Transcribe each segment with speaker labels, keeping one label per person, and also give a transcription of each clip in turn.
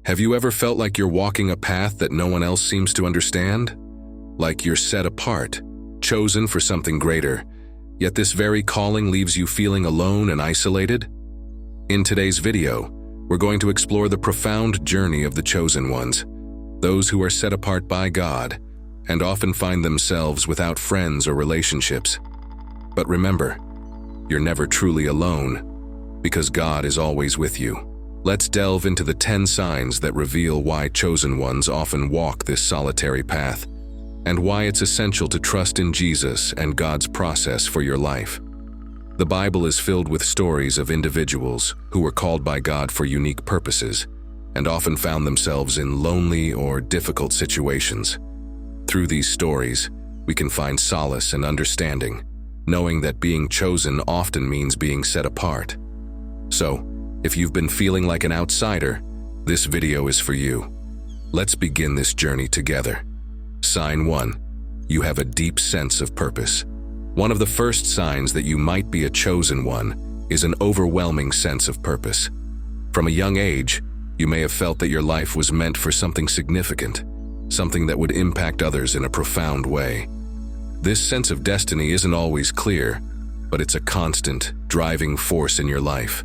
Speaker 1: Have you ever felt like you're walking a path that no one else seems to understand? Like you're set apart, chosen for something greater, yet this very calling leaves you feeling alone and isolated? In today's video, we're going to explore the profound journey of the chosen ones, those who are set apart by God and often find themselves without friends or relationships. But remember, you're never truly alone, because God is always with you. Let's delve into the 10 signs that reveal why chosen ones often walk this solitary path, and why it's essential to trust in Jesus and God's process for your life. The Bible is filled with stories of individuals who were called by God for unique purposes, and often found themselves in lonely or difficult situations. Through these stories, we can find solace and understanding, knowing that being chosen often means being set apart. So, if you've been feeling like an outsider, this video is for you. Let's begin this journey together. Sign 1. You have a deep sense of purpose. One of the first signs that you might be a chosen one is an overwhelming sense of purpose. From a young age, you may have felt that your life was meant for something significant, something that would impact others in a profound way. This sense of destiny isn't always clear, but it's a constant, driving force in your life,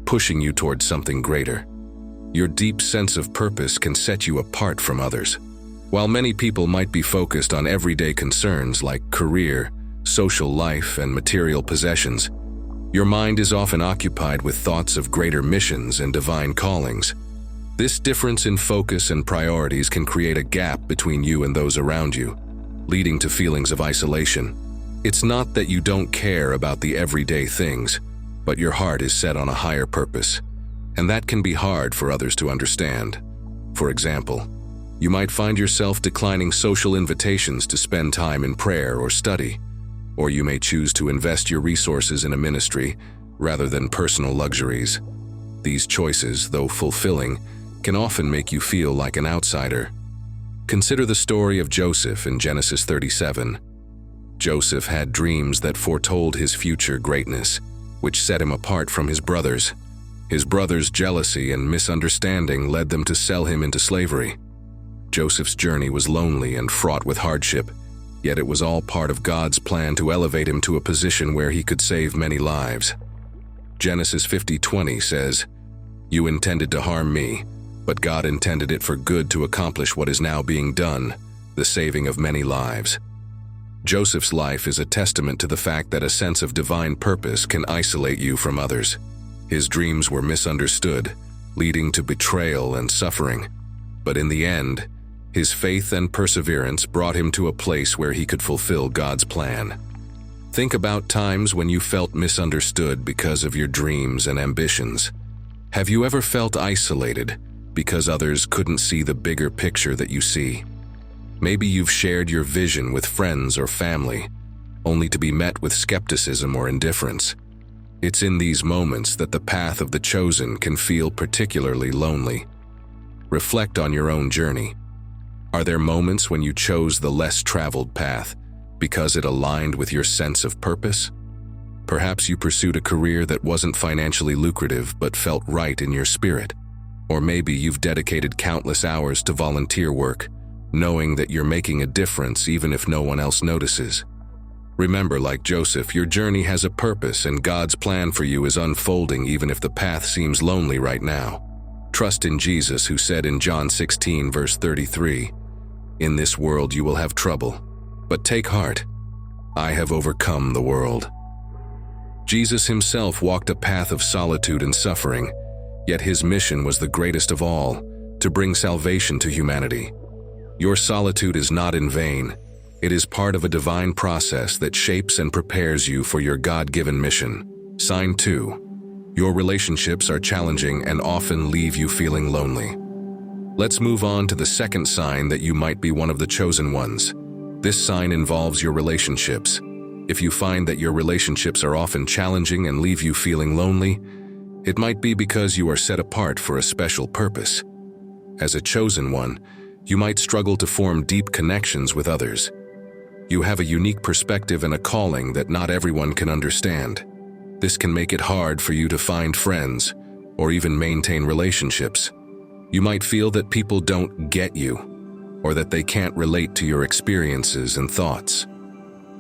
Speaker 1: pushing you towards something greater. Your deep sense of purpose can set you apart from others. While many people might be focused on everyday concerns like career, social life, and material possessions, your mind is often occupied with thoughts of greater missions and divine callings. This difference in focus and priorities can create a gap between you and those around you, leading to feelings of isolation. It's not that you don't care about the everyday things, but your heart is set on a higher purpose, and that can be hard for others to understand. For example, you might find yourself declining social invitations to spend time in prayer or study, or you may choose to invest your resources in a ministry rather than personal luxuries. These choices, though fulfilling, can often make you feel like an outsider. Consider the story of Joseph in Genesis 37. Joseph had dreams that foretold his future greatness, which set him apart from his brothers. His brothers' jealousy and misunderstanding led them to sell him into slavery. Joseph's journey was lonely and fraught with hardship, yet it was all part of God's plan to elevate him to a position where he could save many lives. Genesis 50:20 says, "You intended to harm me, but God intended it for good to accomplish what is now being done, the saving of many lives." Joseph's life is a testament to the fact that a sense of divine purpose can isolate you from others. His dreams were misunderstood, leading to betrayal and suffering. But in the end, his faith and perseverance brought him to a place where he could fulfill God's plan. Think about times when you felt misunderstood because of your dreams and ambitions. Have you ever felt isolated because others couldn't see the bigger picture that you see? Maybe you've shared your vision with friends or family, only to be met with skepticism or indifference. It's in these moments that the path of the chosen can feel particularly lonely. Reflect on your own journey. Are there moments when you chose the less traveled path because it aligned with your sense of purpose? Perhaps you pursued a career that wasn't financially lucrative but felt right in your spirit. Or maybe you've dedicated countless hours to volunteer work, knowing that you're making a difference even if no one else notices. Remember, like Joseph, your journey has a purpose and God's plan for you is unfolding even if the path seems lonely right now. Trust in Jesus, who said in John 16 verse 33, "In this world you will have trouble, but take heart. I have overcome the world." Jesus himself walked a path of solitude and suffering, yet his mission was the greatest of all, to bring salvation to humanity. Your solitude is not in vain. It is part of a divine process that shapes and prepares you for your God-given mission. Sign 2. Your relationships are challenging and often leave you feeling lonely. Let's move on to the second sign that you might be one of the chosen ones. This sign involves your relationships. If you find that your relationships are often challenging and leave you feeling lonely, it might be because you are set apart for a special purpose. As a chosen one, you might struggle to form deep connections with others. You have a unique perspective and a calling that not everyone can understand. This can make it hard for you to find friends or even maintain relationships. You might feel that people don't get you, or that they can't relate to your experiences and thoughts.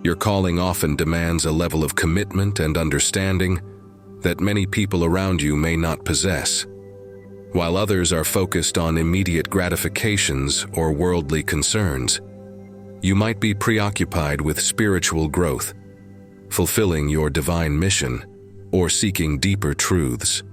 Speaker 1: Your calling often demands a level of commitment and understanding that many people around you may not possess. While others are focused on immediate gratifications or worldly concerns, you might be preoccupied with spiritual growth, fulfilling your divine mission, or seeking deeper truths.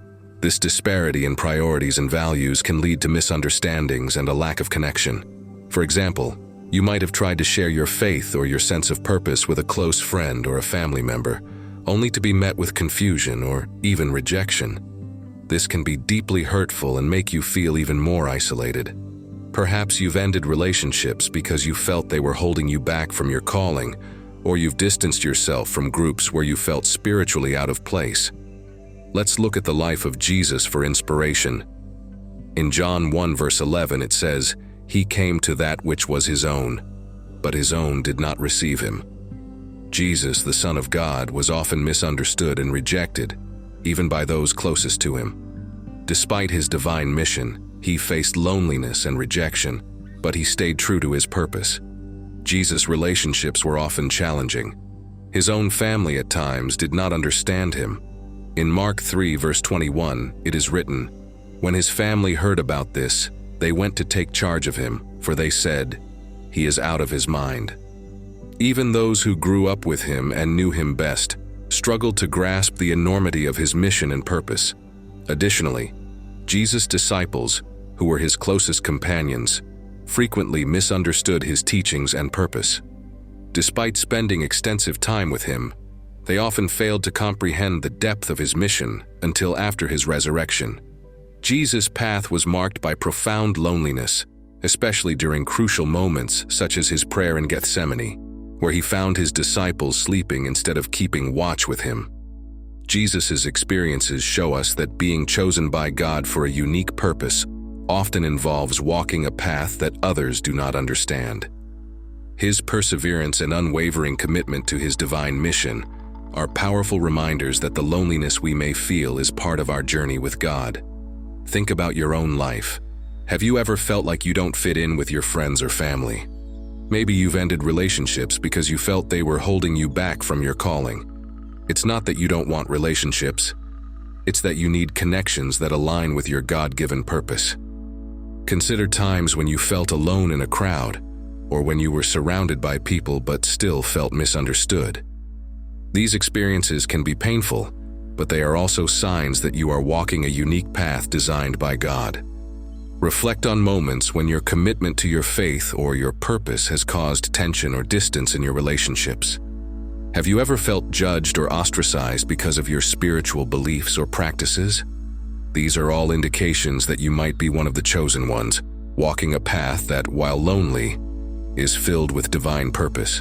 Speaker 1: This disparity in priorities and values can lead to misunderstandings and a lack of connection. For example, you might have tried to share your faith or your sense of purpose with a close friend or a family member, only to be met with confusion or even rejection. This can be deeply hurtful and make you feel even more isolated. Perhaps you've ended relationships because you felt they were holding you back from your calling, or you've distanced yourself from groups where you felt spiritually out of place. Let's look at the life of Jesus for inspiration. In John 1 verse 11 it says, "He came to that which was his own, but his own did not receive him." Jesus, the Son of God, was often misunderstood and rejected, even by those closest to him. Despite his divine mission, he faced loneliness and rejection, but he stayed true to his purpose. Jesus' relationships were often challenging. His own family at times did not understand him. In Mark 3 verse 21, it is written, "When his family heard about this, they went to take charge of him, for they said, 'He is out of his mind.'" Even those who grew up with him and knew him best struggled to grasp the enormity of his mission and purpose. Additionally, Jesus' disciples, who were his closest companions, frequently misunderstood his teachings and purpose. Despite spending extensive time with him, they often failed to comprehend the depth of his mission until after his resurrection. Jesus' path was marked by profound loneliness, especially during crucial moments such as his prayer in Gethsemane, where he found his disciples sleeping instead of keeping watch with him. Jesus' experiences show us that being chosen by God for a unique purpose often involves walking a path that others do not understand. His perseverance and unwavering commitment to his divine mission are powerful reminders that the loneliness we may feel is part of our journey with God. Think about your own life. Have you ever felt like you don't fit in with your friends or family? Maybe you've ended relationships because you felt they were holding you back from your calling. It's not that you don't want relationships. It's that you need connections that align with your God-given purpose. Consider times when you felt alone in a crowd, or when you were surrounded by people but still felt misunderstood. These experiences can be painful, but they are also signs that you are walking a unique path designed by God. Reflect on moments when your commitment to your faith or your purpose has caused tension or distance in your relationships. Have you ever felt judged or ostracized because of your spiritual beliefs or practices? These are all indications that you might be one of the chosen ones, walking a path that, while lonely, is filled with divine purpose.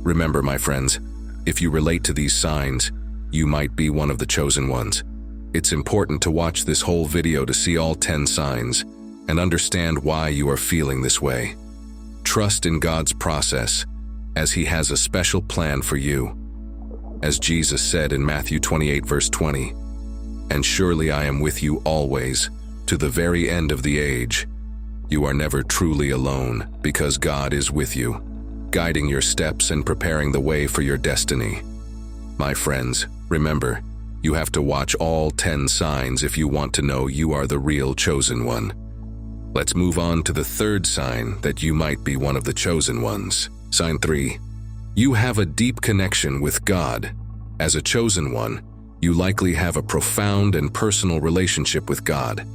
Speaker 1: Remember, my friends, if you relate to these signs, you might be one of the chosen ones. It's important to watch this whole video to see all 10 signs and understand why you are feeling this way. Trust in God's process, as He has a special plan for you. As Jesus said in Matthew 28 verse 20, "And surely I am with you always, to the very end of the age." You are never truly alone, because God is with you, guiding your steps and preparing the way for your destiny. My friends, remember, you have to watch all 10 signs if you want to know you are the real chosen one. Let's move on to the third sign that you might be one of the chosen ones. Sign 3. You have a deep connection with God. As a chosen one, you likely have a profound and personal relationship with God.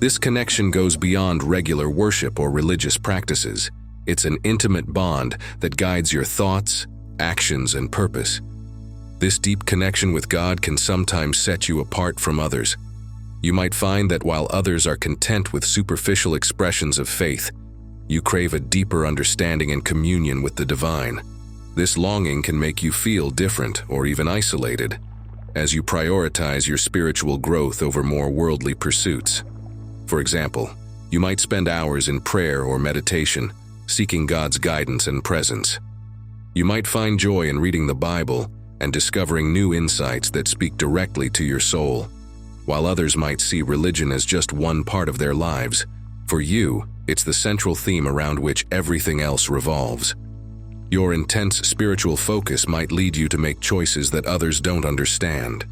Speaker 1: This connection goes beyond regular worship or religious practices. It's an intimate bond that guides your thoughts, actions, and purpose. This deep connection with God can sometimes set you apart from others. You might find that while others are content with superficial expressions of faith, you crave a deeper understanding and communion with the divine. This longing can make you feel different or even isolated, as you prioritize your spiritual growth over more worldly pursuits. For example, you might spend hours in prayer or meditation, seeking God's guidance and presence. You might find joy in reading the Bible and discovering new insights that speak directly to your soul. While others might see religion as just one part of their lives, For you, it's the central theme around which everything else revolves. Your intense spiritual focus might lead you to make choices that others don't understand.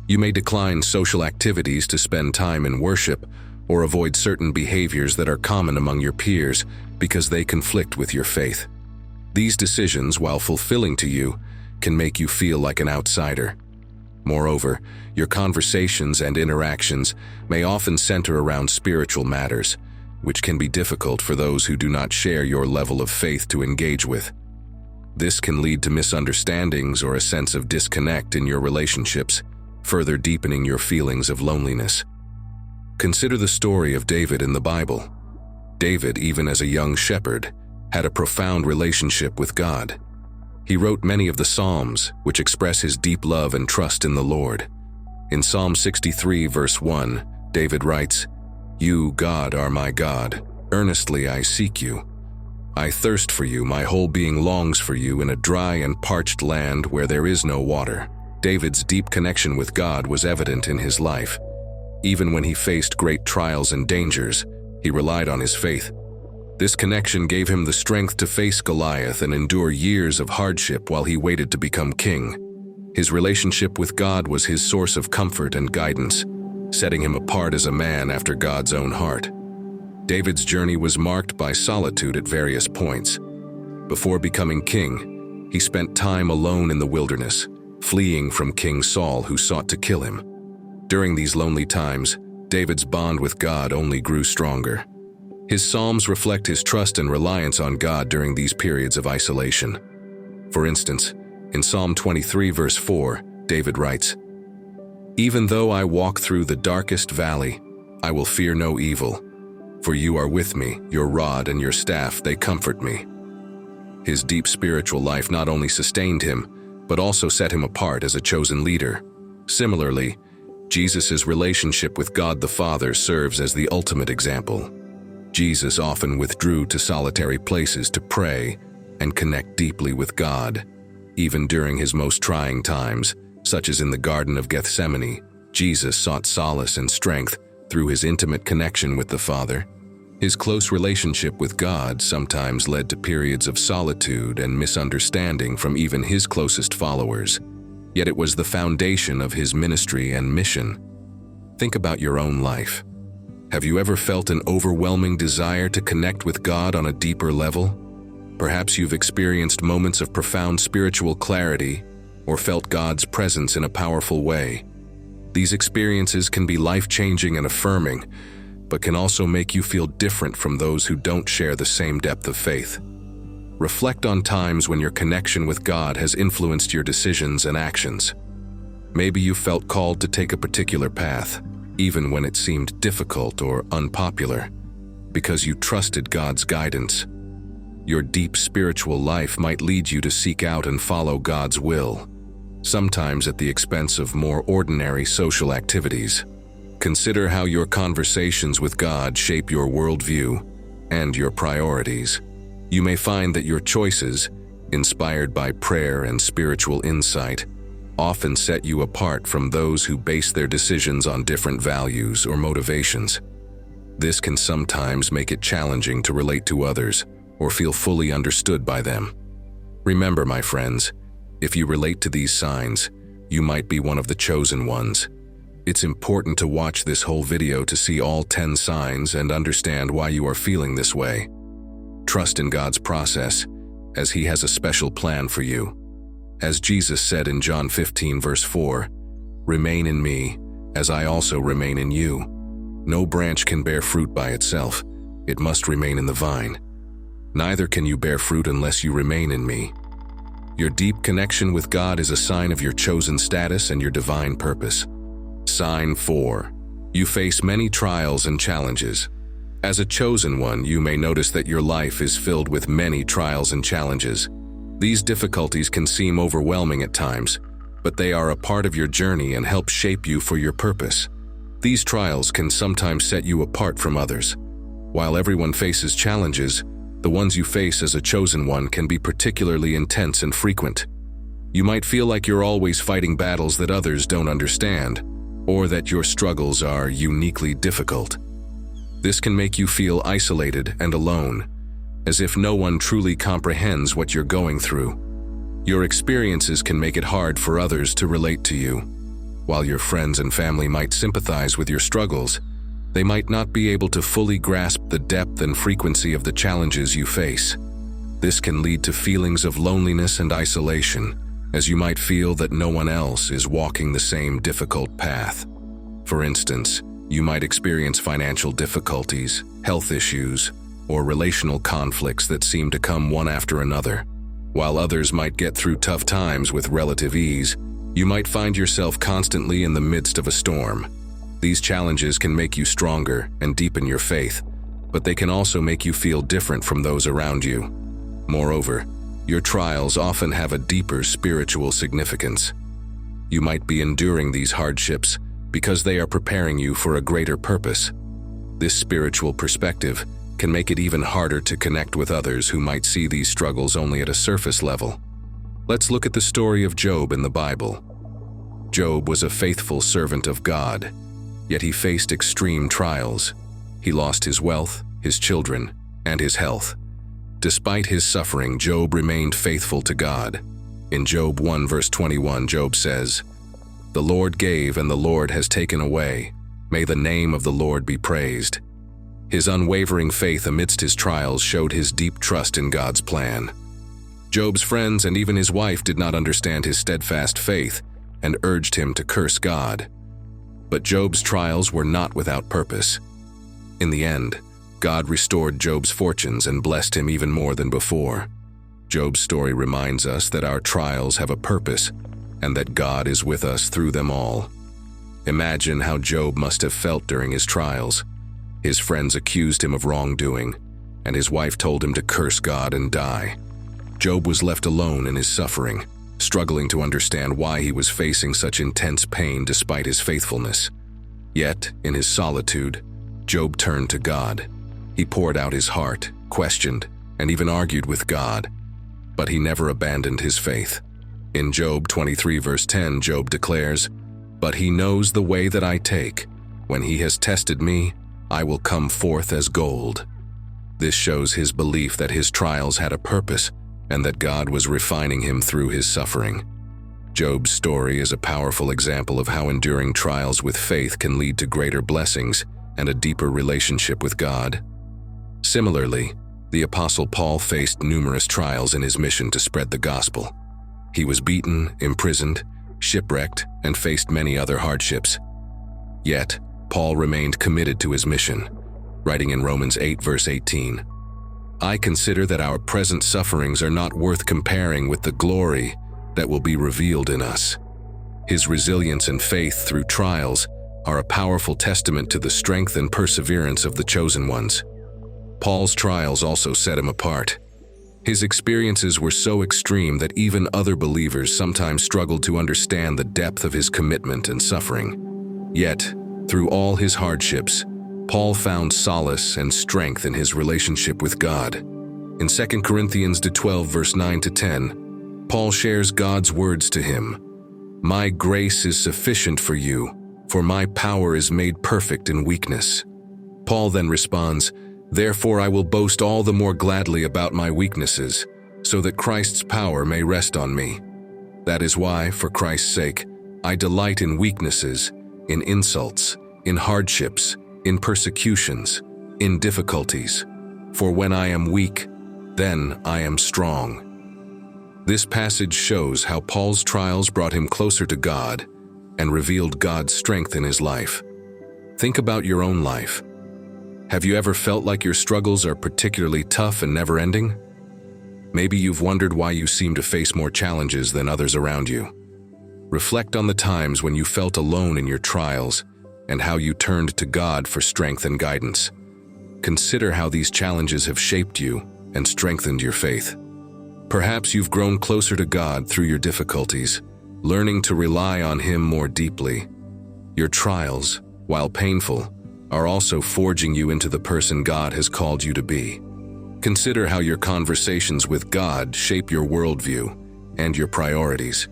Speaker 1: You may decline social activities to spend time in worship, or avoid certain behaviors that are common among your peers because they conflict with your faith. These decisions, while fulfilling to you, can make you feel like an outsider. Moreover, your conversations and interactions may often center around spiritual matters, which can be difficult for those who do not share your level of faith to engage with. This can lead to misunderstandings or a sense of disconnect in your relationships, further deepening your feelings of loneliness. Consider the story of David in the Bible. David, even as a young shepherd, had a profound relationship with God. He wrote many of the Psalms, which express his deep love and trust in the Lord. In Psalm 63, verse 1, David writes, "You, God, are my God. Earnestly I seek you. I thirst for you, my whole being longs for you in a dry and parched land where there is no water." David's deep connection with God was evident in his life. Even when he faced great trials and dangers, he relied on his faith. This connection gave him the strength to face Goliath and endure years of hardship while he waited to become king. His relationship with God was his source of comfort and guidance, setting him apart as a man after God's own heart. David's journey was marked by solitude at various points. Before becoming king, he spent time alone in the wilderness, fleeing from King Saul, who sought to kill him. During these lonely times, David's bond with God only grew stronger. His Psalms reflect his trust and reliance on God during these periods of isolation. For instance, in Psalm 23, verse 4, David writes, "Even though I walk through the darkest valley, I will fear no evil, for you are with me, your rod and your staff, they comfort me." His deep spiritual life not only sustained him, but also set him apart as a chosen leader. Similarly, Jesus' relationship with God the Father serves as the ultimate example. Jesus often withdrew to solitary places to pray and connect deeply with God. Even during his most trying times, such as in the Garden of Gethsemane, Jesus sought solace and strength through his intimate connection with the Father. His close relationship with God sometimes led to periods of solitude and misunderstanding from even his closest followers, yet it was the foundation of his ministry and mission. Think about your own life. Have you ever felt an overwhelming desire to connect with God on a deeper level? Perhaps you've experienced moments of profound spiritual clarity or felt God's presence in a powerful way. These experiences can be life-changing and affirming, but can also make you feel different from those who don't share the same depth of faith. Reflect on times when your connection with God has influenced your decisions and actions. Maybe you felt called to take a particular path, even when it seemed difficult or unpopular, because you trusted God's guidance. Your deep spiritual life might lead you to seek out and follow God's will, sometimes at the expense of more ordinary social activities. Consider how your conversations with God shape your worldview and your priorities. You may find that your choices, inspired by prayer and spiritual insight, often set you apart from those who base their decisions on different values or motivations. This can sometimes make it challenging to relate to others or feel fully understood by them. Remember, my friends, if you relate to these signs, you might be one of the chosen ones. It's important to watch this whole video to see all 10 signs and understand why you are feeling this way. Trust in God's process, as He has a special plan for you. As Jesus said in John 15, verse 4, "Remain in me, as I also remain in you. No branch can bear fruit by itself. It must remain in the vine. Neither can you bear fruit unless you remain in me." Your deep connection with God is a sign of your chosen status and your divine purpose. Sign 4. You face many trials and challenges. As a chosen one, you may notice that your life is filled with many trials and challenges. These difficulties can seem overwhelming at times, but they are a part of your journey and help shape you for your purpose. These trials can sometimes set you apart from others. While everyone faces challenges, the ones you face as a chosen one can be particularly intense and frequent. You might feel like you're always fighting battles that others don't understand, or that your struggles are uniquely difficult. This can make you feel isolated and alone, as if no one truly comprehends what you're going through. Your experiences can make it hard for others to relate to you. While your friends and family might sympathize with your struggles, they might not be able to fully grasp the depth and frequency of the challenges you face. This can lead to feelings of loneliness and isolation, as you might feel that no one else is walking the same difficult path. For instance, you might experience financial difficulties, health issues, or relational conflicts that seem to come one after another. While others might get through tough times with relative ease, you might find yourself constantly in the midst of a storm. These challenges can make you stronger and deepen your faith, but they can also make you feel different from those around you. Moreover, your trials often have a deeper spiritual significance. You might be enduring these hardships because they are preparing you for a greater purpose. This spiritual perspective can make it even harder to connect with others who might see these struggles only at a surface level. Let's look at the story of Job in the Bible. Job was a faithful servant of God, yet he faced extreme trials. He lost his wealth, his children, and his health. Despite his suffering, Job remained faithful to God. In Job 1 verse 21, Job says, "The Lord gave and the Lord has taken away. May the name of the Lord be praised." His unwavering faith amidst his trials showed his deep trust in God's plan. Job's friends and even his wife did not understand his steadfast faith and urged him to curse God. But Job's trials were not without purpose. In the end, God restored Job's fortunes and blessed him even more than before. Job's story reminds us that our trials have a purpose and that God is with us through them all. Imagine how Job must have felt during his trials. His friends accused him of wrongdoing, and his wife told him to curse God and die. Job was left alone in his suffering, struggling to understand why he was facing such intense pain despite his faithfulness. Yet, in his solitude, Job turned to God. He poured out his heart, questioned, and even argued with God, but he never abandoned his faith. In Job 23 verse 10, Job declares, "But he knows the way that I take. When he has tested me, I will come forth as gold." This shows his belief that his trials had a purpose and that God was refining him through his suffering. Job's story is a powerful example of how enduring trials with faith can lead to greater blessings and a deeper relationship with God. Similarly, the Apostle Paul faced numerous trials in his mission to spread the gospel. He was beaten, imprisoned, shipwrecked, and faced many other hardships. Yet, Paul remained committed to his mission, writing in Romans 8 verse 18, "I consider that our present sufferings are not worth comparing with the glory that will be revealed in us." His resilience and faith through trials are a powerful testament to the strength and perseverance of the chosen ones. Paul's trials also set him apart. His experiences were so extreme that even other believers sometimes struggled to understand the depth of his commitment and suffering. Yet, through all his hardships, Paul found solace and strength in his relationship with God. In 2 Corinthians 12 verse 9 to 10, Paul shares God's words to him, "My grace is sufficient for you, for my power is made perfect in weakness." Paul then responds, "Therefore I will boast all the more gladly about my weaknesses, so that Christ's power may rest on me. That is why, for Christ's sake, I delight in weaknesses, in insults, in hardships, in persecutions, in difficulties. For when I am weak, then I am strong." This passage shows how Paul's trials brought him closer to God and revealed God's strength in his life. Think about your own life. Have you ever felt like your struggles are particularly tough and never-ending? Maybe you've wondered why you seem to face more challenges than others around you. Reflect on the times when you felt alone in your trials and how you turned to God for strength and guidance. Consider how these challenges have shaped you and strengthened your faith. Perhaps you've grown closer to God through your difficulties, learning to rely on Him more deeply. Your trials, while painful, are also forging you into the person God has called you to be. Consider how your conversations with God shape your worldview and your priorities.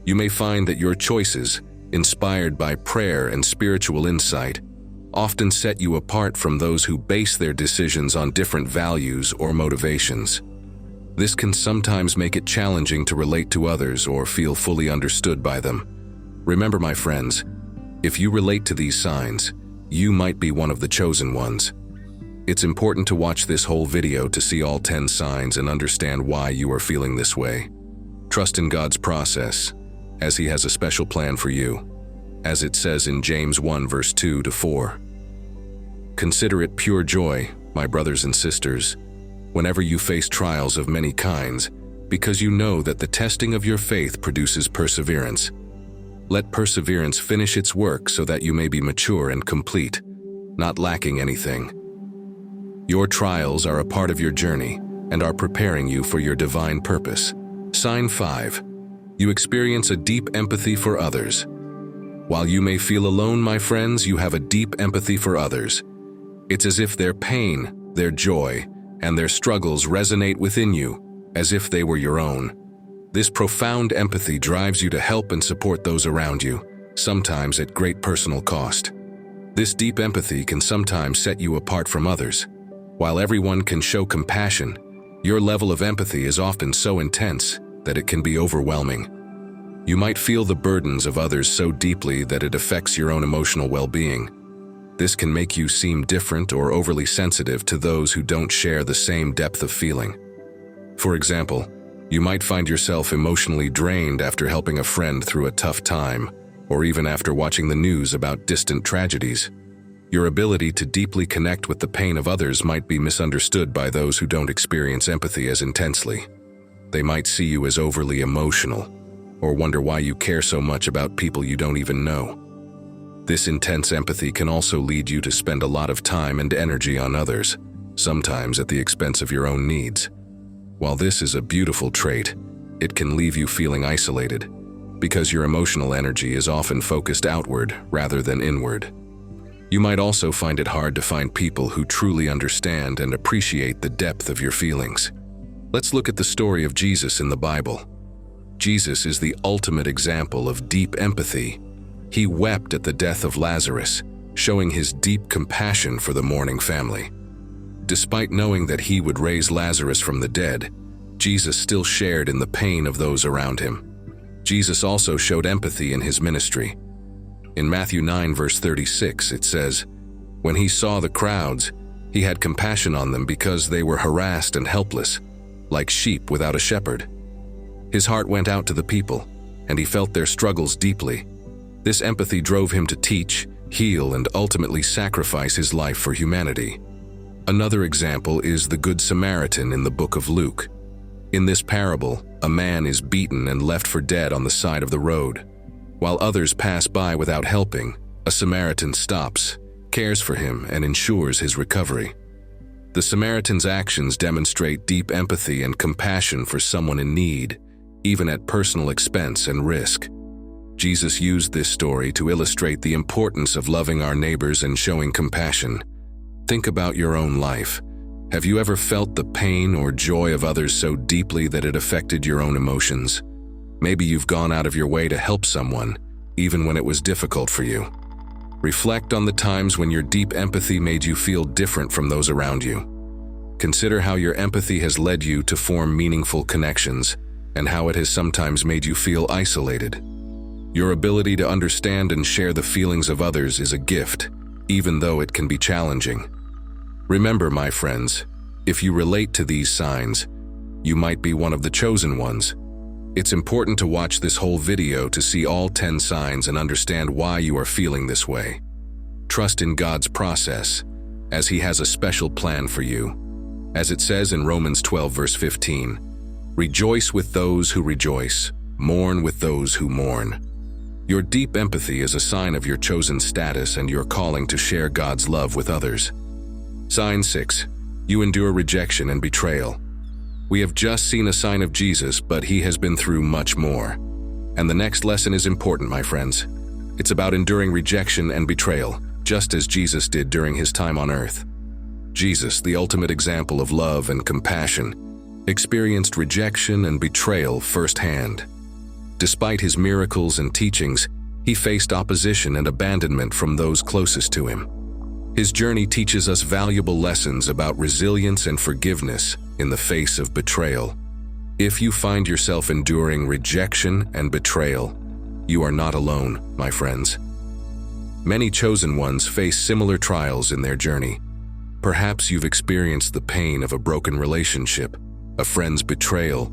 Speaker 1: You may find that your choices, inspired by prayer and spiritual insight, often set you apart from those who base their decisions on different values or motivations. This can sometimes make it challenging to relate to others or feel fully understood by them. Remember, my friends, if you relate to these signs, you might be one of the chosen ones. It's important to watch this whole video to see all 10 signs and understand why you are feeling this way. Trust in God's process, as He has a special plan for you, as it says in James 1 verse 2 to 4. Consider it pure joy, my brothers and sisters, whenever you face trials of many kinds, because you know that the testing of your faith produces perseverance. Let perseverance finish its work so that you may be mature and complete, not lacking anything. Your trials are a part of your journey and are preparing you for your divine purpose. Sign 5. You experience a deep empathy for others. While you may feel alone, my friends, you have a deep empathy for others. It's as if their pain, their joy, and their struggles resonate within you, as if they were your own. This profound empathy drives you to help and support those around you, sometimes at great personal cost. This deep empathy can sometimes set you apart from others. While everyone can show compassion, your level of empathy is often so intense that it can be overwhelming. You might feel the burdens of others so deeply that it affects your own emotional well-being. This can make you seem different or overly sensitive to those who don't share the same depth of feeling. For example, you might find yourself emotionally drained after helping a friend through a tough time, or even after watching the news about distant tragedies. Your ability to deeply connect with the pain of others might be misunderstood by those who don't experience empathy as intensely. They might see you as overly emotional, or wonder why you care so much about people you don't even know. This intense empathy can also lead you to spend a lot of time and energy on others, sometimes at the expense of your own needs. While this is a beautiful trait, it can leave you feeling isolated, because your emotional energy is often focused outward rather than inward. You might also find it hard to find people who truly understand and appreciate the depth of your feelings. Let's look at the story of Jesus in the Bible. Jesus is the ultimate example of deep empathy. He wept at the death of Lazarus, showing his deep compassion for the mourning family. Despite knowing that he would raise Lazarus from the dead, Jesus still shared in the pain of those around him. Jesus also showed empathy in his ministry. In Matthew 9 verse 36, it says, "When he saw the crowds, he had compassion on them because they were harassed and helpless, like sheep without a shepherd." His heart went out to the people, and he felt their struggles deeply. This empathy drove him to teach, heal, and ultimately sacrifice his life for humanity. Another example is the Good Samaritan in the book of Luke. In this parable, a man is beaten and left for dead on the side of the road. While others pass by without helping, a Samaritan stops, cares for him, and ensures his recovery. The Samaritan's actions demonstrate deep empathy and compassion for someone in need, even at personal expense and risk. Jesus used this story to illustrate the importance of loving our neighbors and showing compassion. Think about your own life. Have you ever felt the pain or joy of others so deeply that it affected your own emotions? Maybe you've gone out of your way to help someone, even when it was difficult for you. Reflect on the times when your deep empathy made you feel different from those around you. Consider how your empathy has led you to form meaningful connections, and how it has sometimes made you feel isolated. Your ability to understand and share the feelings of others is a gift, even though it can be challenging. Remember, my friends, if you relate to these signs, you might be one of the chosen ones. It's important to watch this whole video to see all 10 signs and understand why you are feeling this way. Trust in God's process, as He has a special plan for you. As it says in Romans 12 verse 15, "Rejoice with those who rejoice, mourn with those who mourn." Your deep empathy is a sign of your chosen status and your calling to share God's love with others. Sign 6. You endure rejection and betrayal. We have just seen a sign of Jesus, but He has been through much more. And the next lesson is important, my friends. It's about enduring rejection and betrayal, just as Jesus did during His time on earth. Jesus, the ultimate example of love and compassion, experienced rejection and betrayal firsthand. Despite His miracles and teachings, He faced opposition and abandonment from those closest to Him. His journey teaches us valuable lessons about resilience and forgiveness in the face of betrayal. If you find yourself enduring rejection and betrayal, you are not alone, my friends. Many chosen ones face similar trials in their journey. Perhaps you've experienced the pain of a broken relationship, a friend's betrayal,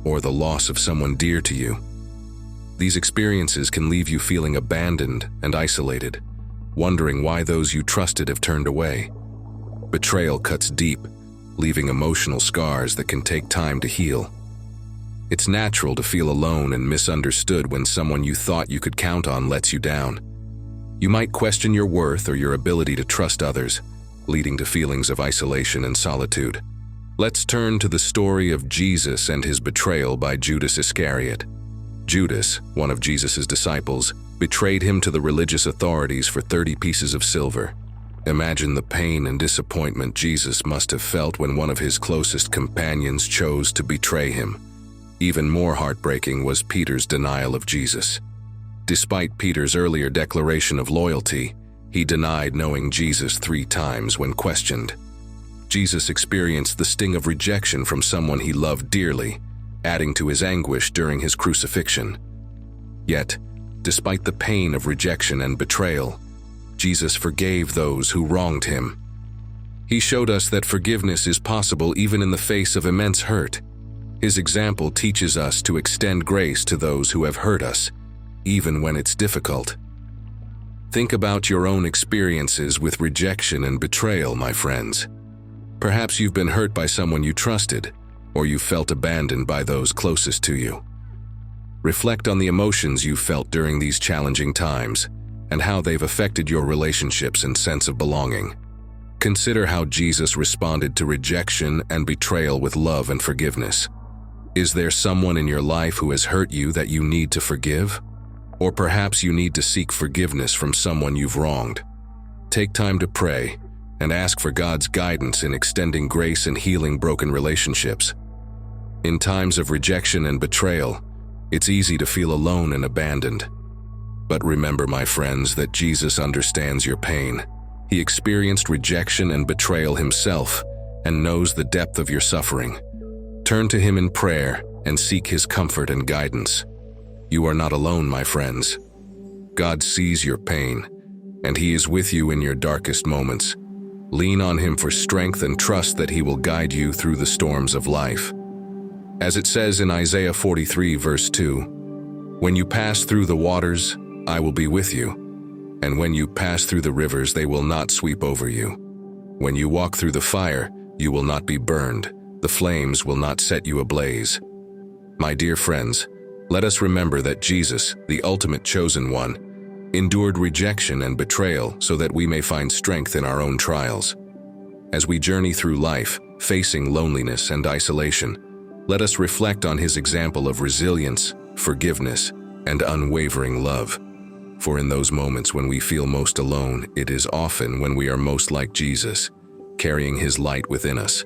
Speaker 1: or the loss of someone dear to you. These experiences can leave you feeling abandoned and isolated, wondering why those you trusted have turned away. Betrayal cuts deep, leaving emotional scars that can take time to heal. It's natural to feel alone and misunderstood when someone you thought you could count on lets you down. You might question your worth or your ability to trust others, leading to feelings of isolation and solitude. Let's turn to the story of Jesus and his betrayal by Judas Iscariot. Judas, one of Jesus' disciples, betrayed him to the religious authorities for 30 pieces of silver. Imagine the pain and disappointment Jesus must have felt when one of his closest companions chose to betray him. Even more heartbreaking was Peter's denial of Jesus. Despite Peter's earlier declaration of loyalty, he denied knowing Jesus 3 times when questioned. Jesus experienced the sting of rejection from someone he loved dearly, adding to his anguish during his crucifixion. Yet, despite the pain of rejection and betrayal, Jesus forgave those who wronged him. He showed us that forgiveness is possible even in the face of immense hurt. His example teaches us to extend grace to those who have hurt us, even when it's difficult. Think about your own experiences with rejection and betrayal, my friends. Perhaps you've been hurt by someone you trusted, or you felt abandoned by those closest to you. Reflect on the emotions you felt during these challenging times and how they've affected your relationships and sense of belonging. Consider how Jesus responded to rejection and betrayal with love and forgiveness. Is there someone in your life who has hurt you that you need to forgive? Or perhaps you need to seek forgiveness from someone you've wronged. Take time to pray and ask for God's guidance in extending grace and healing broken relationships. In times of rejection and betrayal, it's easy to feel alone and abandoned. But remember, my friends, that Jesus understands your pain. He experienced rejection and betrayal himself and knows the depth of your suffering. Turn to him in prayer and seek his comfort and guidance. You are not alone, my friends. God sees your pain, and he is with you in your darkest moments. Lean on him for strength and trust that he will guide you through the storms of life. As it says in Isaiah 43 verse 2, "When you pass through the waters, I will be with you. And when you pass through the rivers, they will not sweep over you. When you walk through the fire, you will not be burned. The flames will not set you ablaze." My dear friends, let us remember that Jesus, the ultimate chosen one, endured rejection and betrayal so that we may find strength in our own trials. As we journey through life, facing loneliness and isolation, let us reflect on his example of resilience, forgiveness, and unwavering love. For in those moments when we feel most alone, it is often when we are most like Jesus, carrying his light within us.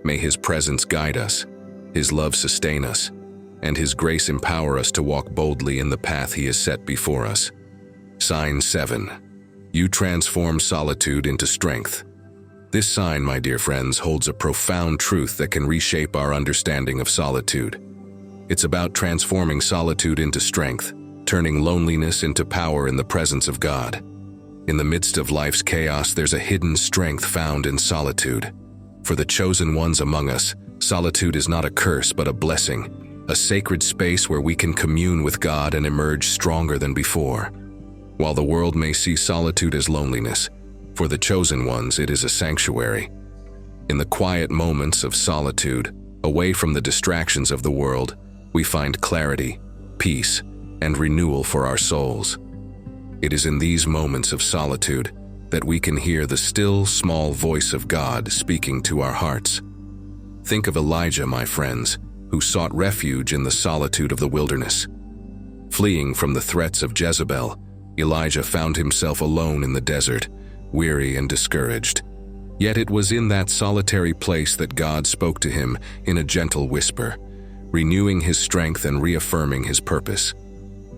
Speaker 1: May his presence guide us, his love sustain us, and his grace empower us to walk boldly in the path he has set before us. Sign 7. You transform solitude into strength. This sign, my dear friends, holds a profound truth that can reshape our understanding of solitude. It's about transforming solitude into strength, turning loneliness into power in the presence of God. In the midst of life's chaos, there's a hidden strength found in solitude. For the chosen ones among us, solitude is not a curse but a blessing, a sacred space where we can commune with God and emerge stronger than before. While the world may see solitude as loneliness, for the chosen ones it is a sanctuary. In the quiet moments of solitude, away from the distractions of the world, we find clarity, peace, and renewal for our souls. It is in these moments of solitude that we can hear the still, small voice of God speaking to our hearts. Think of Elijah, my friends, who sought refuge in the solitude of the wilderness. Fleeing from the threats of Jezebel, Elijah found himself alone in the desert, weary and discouraged. Yet it was in that solitary place that God spoke to him in a gentle whisper, renewing his strength and reaffirming his purpose.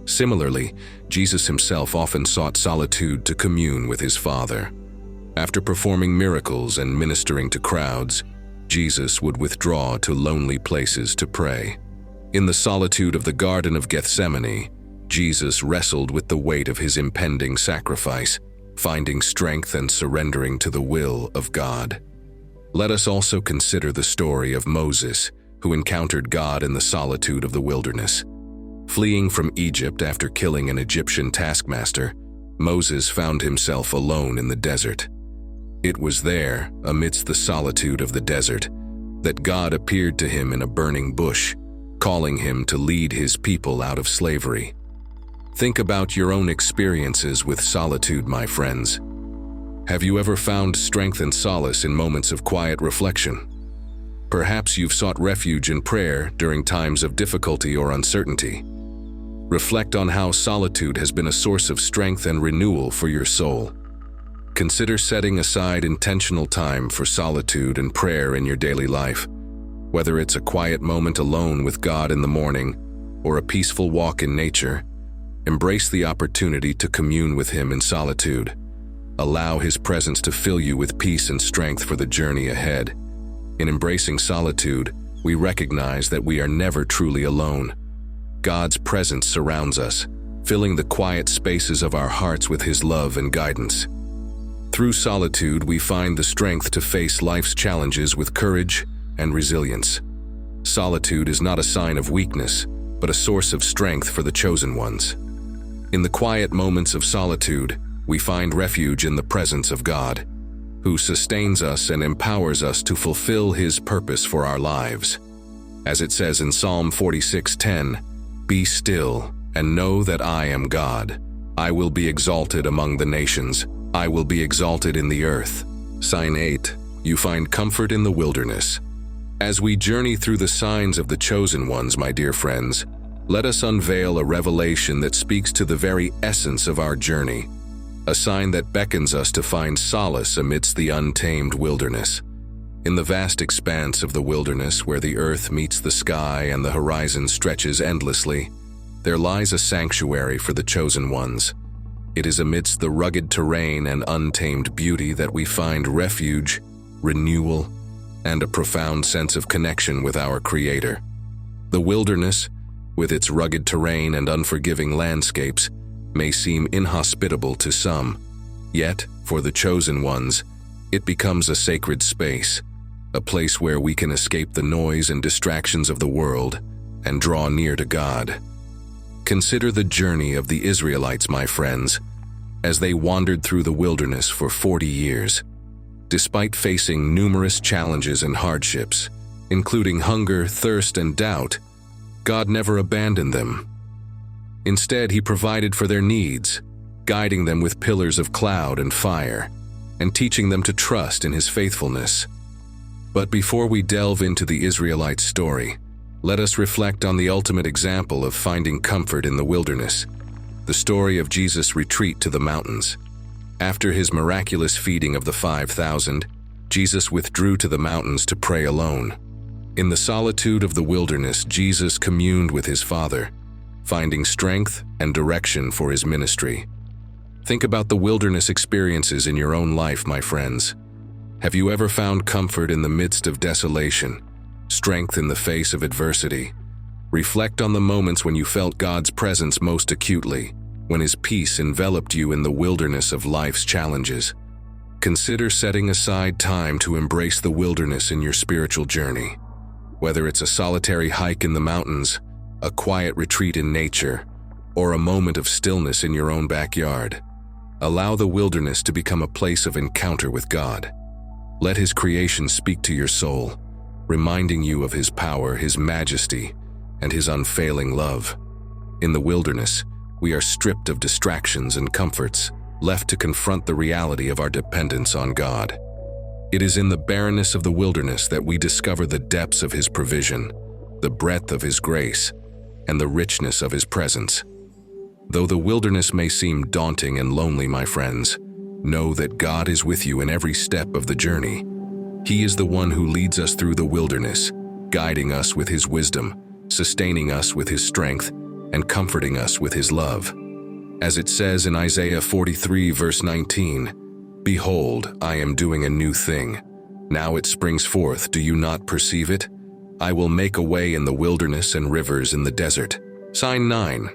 Speaker 1: Similarly, Jesus himself often sought solitude to commune with his Father. After performing miracles and ministering to crowds, Jesus would withdraw to lonely places to pray. In the solitude of the Garden of Gethsemane, Jesus wrestled with the weight of his impending sacrifice, finding strength and surrendering to the will of God. Let us also consider the story of Moses, who encountered God in the solitude of the wilderness. Fleeing from Egypt after killing an Egyptian taskmaster, Moses found himself alone in the desert. It was there, amidst the solitude of the desert, that God appeared to him in a burning bush, calling him to lead his people out of slavery. Think about your own experiences with solitude, my friends. Have you ever found strength and solace in moments of quiet reflection? Perhaps you've sought refuge in prayer during times of difficulty or uncertainty. Reflect on how solitude has been a source of strength and renewal for your soul. Consider setting aside intentional time for solitude and prayer in your daily life. Whether it's a quiet moment alone with God in the morning or a peaceful walk in nature, embrace the opportunity to commune with Him in solitude. Allow His presence to fill you with peace and strength for the journey ahead. In embracing solitude, we recognize that we are never truly alone. God's presence surrounds us, filling the quiet spaces of our hearts with His love and guidance. Through solitude, we find the strength to face life's challenges with courage and resilience. Solitude is not a sign of weakness, but a source of strength for the chosen ones. In the quiet moments of solitude, we find refuge in the presence of God, who sustains us and empowers us to fulfill His purpose for our lives. As it says in Psalm 46:10, "Be still and know that I am God. I will be exalted among the nations. I will be exalted in the earth." Sign 8. You find comfort in the wilderness. As we journey through the signs of the chosen ones, my dear friends, let us unveil a revelation that speaks to the very essence of our journey, a sign that beckons us to find solace amidst the untamed wilderness. In the vast expanse of the wilderness, where the earth meets the sky and the horizon stretches endlessly, there lies a sanctuary for the chosen ones. It is amidst the rugged terrain and untamed beauty that we find refuge, renewal, and a profound sense of connection with our Creator. The wilderness, with its rugged terrain and unforgiving landscapes, may seem inhospitable to some, yet, for the chosen ones, it becomes a sacred space, a place where we can escape the noise and distractions of the world and draw near to God. Consider the journey of the Israelites, my friends, as they wandered through the wilderness for 40 years. Despite facing numerous challenges and hardships, including hunger, thirst, and doubt, God never abandoned them. Instead, He provided for their needs, guiding them with pillars of cloud and fire, and teaching them to trust in His faithfulness. But before we delve into the Israelites' story, let us reflect on the ultimate example of finding comfort in the wilderness, the story of Jesus' retreat to the mountains. After His miraculous feeding of the 5,000, Jesus withdrew to the mountains to pray alone. In the solitude of the wilderness, Jesus communed with His Father, finding strength and direction for His ministry. Think about the wilderness experiences in your own life, my friends. Have you ever found comfort in the midst of desolation, strength in the face of adversity? Reflect on the moments when you felt God's presence most acutely, when His peace enveloped you in the wilderness of life's challenges. Consider setting aside time to embrace the wilderness in your spiritual journey. Whether it's a solitary hike in the mountains, a quiet retreat in nature, or a moment of stillness in your own backyard, allow the wilderness to become a place of encounter with God. Let His creation speak to your soul, reminding you of His power, His majesty, and His unfailing love. In the wilderness, we are stripped of distractions and comforts, left to confront the reality of our dependence on God. It is in the barrenness of the wilderness that we discover the depths of His provision, the breadth of His grace, and the richness of His presence. Though the wilderness may seem daunting and lonely, my friends, know that God is with you in every step of the journey. He is the one who leads us through the wilderness, guiding us with His wisdom, sustaining us with His strength, and comforting us with His love. As it says in Isaiah 43 verse 19, Behold, I am doing a new thing. Now it springs forth, do you not perceive it? I will make a way in the wilderness and rivers in the desert. Sign 9.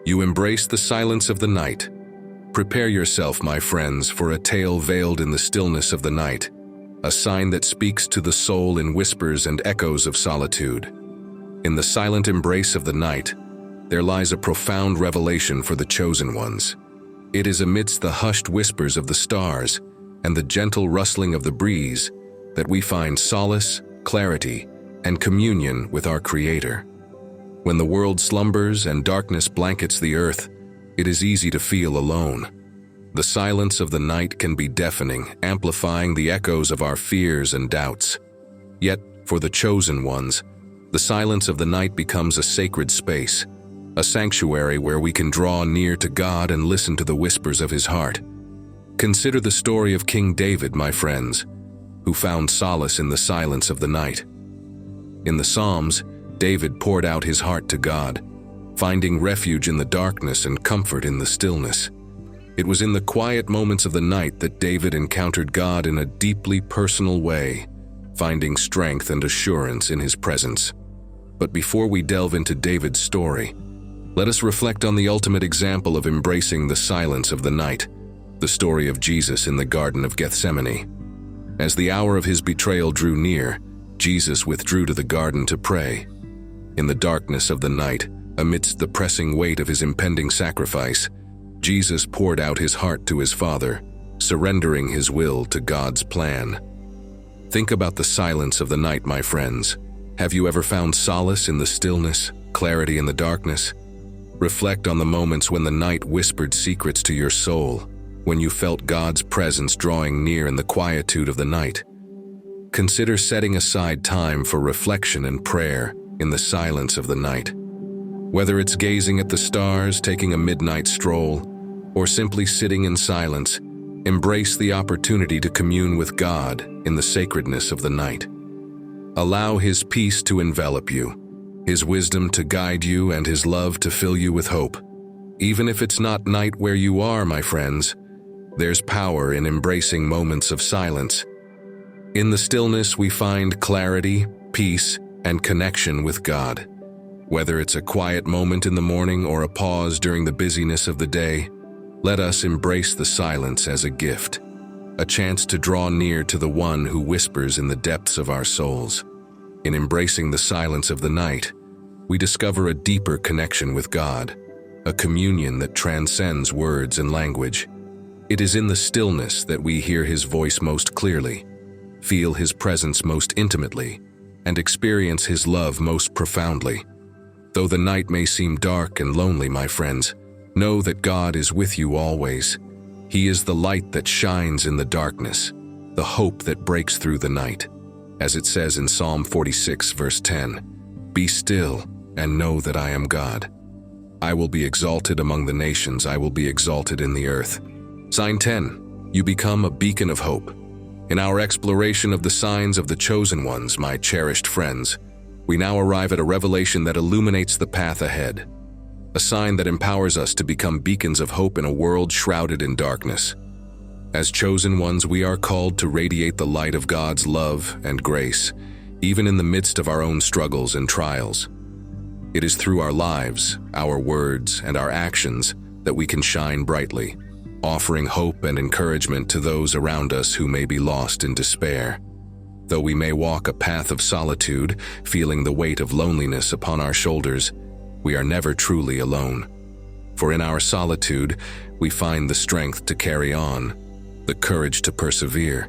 Speaker 1: You embrace the silence of the night. Prepare yourself, my friends, for a tale veiled in the stillness of the night, a sign that speaks to the soul in whispers and echoes of solitude. In the silent embrace of the night, there lies a profound revelation for the chosen ones. It is amidst the hushed whispers of the stars and the gentle rustling of the breeze that we find solace, clarity, and communion with our Creator. When the world slumbers and darkness blankets the earth, it is easy to feel alone. The silence of the night can be deafening, amplifying the echoes of our fears and doubts. Yet, for the chosen ones, the silence of the night becomes a sacred space, a sanctuary where we can draw near to God and listen to the whispers of His heart. Consider the story of King David, my friends, who found solace in the silence of the night. In the Psalms, David poured out his heart to God, finding refuge in the darkness and comfort in the stillness. It was in the quiet moments of the night that David encountered God in a deeply personal way, finding strength and assurance in His presence. But before we delve into David's story, let us reflect on the ultimate example of embracing the silence of the night, the story of Jesus in the Garden of Gethsemane. As the hour of His betrayal drew near, Jesus withdrew to the garden to pray. In the darkness of the night, amidst the pressing weight of His impending sacrifice, Jesus poured out His heart to His Father, surrendering His will to God's plan. Think about the silence of the night, my friends. Have you ever found solace in the stillness, clarity in the darkness? Reflect on the moments when the night whispered secrets to your soul, when you felt God's presence drawing near in the quietude of the night. Consider setting aside time for reflection and prayer in the silence of the night. Whether it's gazing at the stars, taking a midnight stroll, or simply sitting in silence, embrace the opportunity to commune with God in the sacredness of the night. Allow His peace to envelop you, His wisdom to guide you, and His love to fill you with hope. Even if it's not night where you are, my friends, there's power in embracing moments of silence. In the stillness, we find clarity, peace, and connection with God. Whether it's a quiet moment in the morning or a pause during the busyness of the day, let us embrace the silence as a gift, a chance to draw near to the One who whispers in the depths of our souls. In embracing the silence of the night, we discover a deeper connection with God, a communion that transcends words and language. It is in the stillness that we hear His voice most clearly, feel His presence most intimately, and experience His love most profoundly. Though the night may seem dark and lonely, my friends, know that God is with you always. He is the light that shines in the darkness, the hope that breaks through the night. As it says in Psalm 46, verse 10, "Be still and know that I am God. I will be exalted among the nations, I will be exalted in the earth." Sign 10. You become a beacon of hope. In our exploration of the signs of the chosen ones, my cherished friends, we now arrive at a revelation that illuminates the path ahead, a sign that empowers us to become beacons of hope in a world shrouded in darkness. As chosen ones, we are called to radiate the light of God's love and grace, even in the midst of our own struggles and trials. It is through our lives, our words, and our actions that we can shine brightly, offering hope and encouragement to those around us who may be lost in despair. Though we may walk a path of solitude, feeling the weight of loneliness upon our shoulders, we are never truly alone. For in our solitude, we find the strength to carry on, the courage to persevere,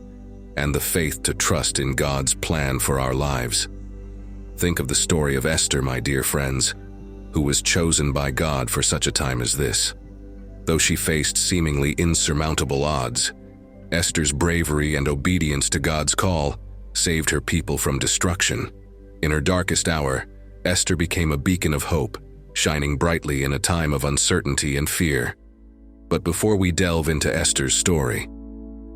Speaker 1: and the faith to trust in God's plan for our lives. Think of the story of Esther, my dear friends, who was chosen by God for such a time as this. Though she faced seemingly insurmountable odds, Esther's bravery and obedience to God's call saved her people from destruction. In her darkest hour, Esther became a beacon of hope, shining brightly in a time of uncertainty and fear. But before we delve into Esther's story,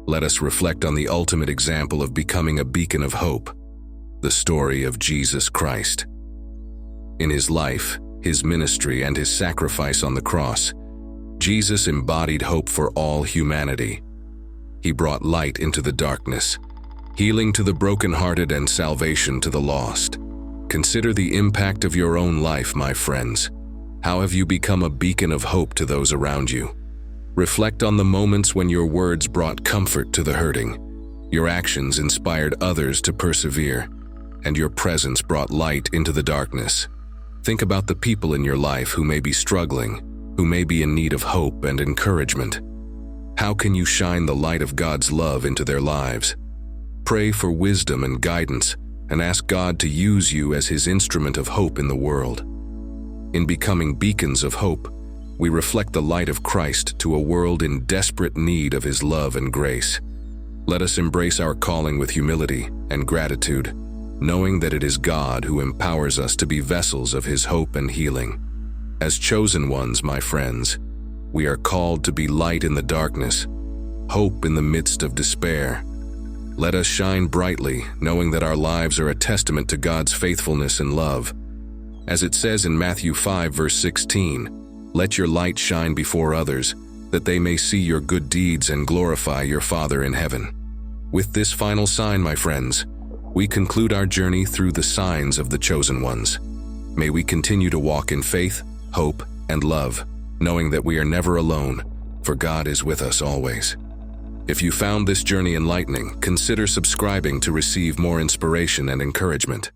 Speaker 1: let us reflect on the ultimate example of becoming a beacon of hope, the story of Jesus Christ. In His life, His ministry, and His sacrifice on the cross, Jesus embodied hope for all humanity. He brought light into the darkness, healing to the brokenhearted and salvation to the lost. Consider the impact of your own life, my friends. How have you become a beacon of hope to those around you? Reflect on the moments when your words brought comfort to the hurting, your actions inspired others to persevere, and your presence brought light into the darkness. Think about the people in your life who may be struggling, who may be in need of hope and encouragement. How can you shine the light of God's love into their lives? Pray for wisdom and guidance, and ask God to use you as His instrument of hope in the world. In becoming beacons of hope, we reflect the light of Christ to a world in desperate need of His love and grace. Let us embrace our calling with humility and gratitude, knowing that it is God who empowers us to be vessels of His hope and healing. As chosen ones, my friends, we are called to be light in the darkness, hope in the midst of despair. Let us shine brightly, knowing that our lives are a testament to God's faithfulness and love. As it says in Matthew 5, verse 16, "Let your light shine before others, that they may see your good deeds and glorify your Father in heaven." With this final sign, my friends, we conclude our journey through the signs of the chosen ones. May we continue to walk in faith, hope, and love, knowing that we are never alone, for God is with us always. If you found this journey enlightening, consider subscribing to receive more inspiration and encouragement.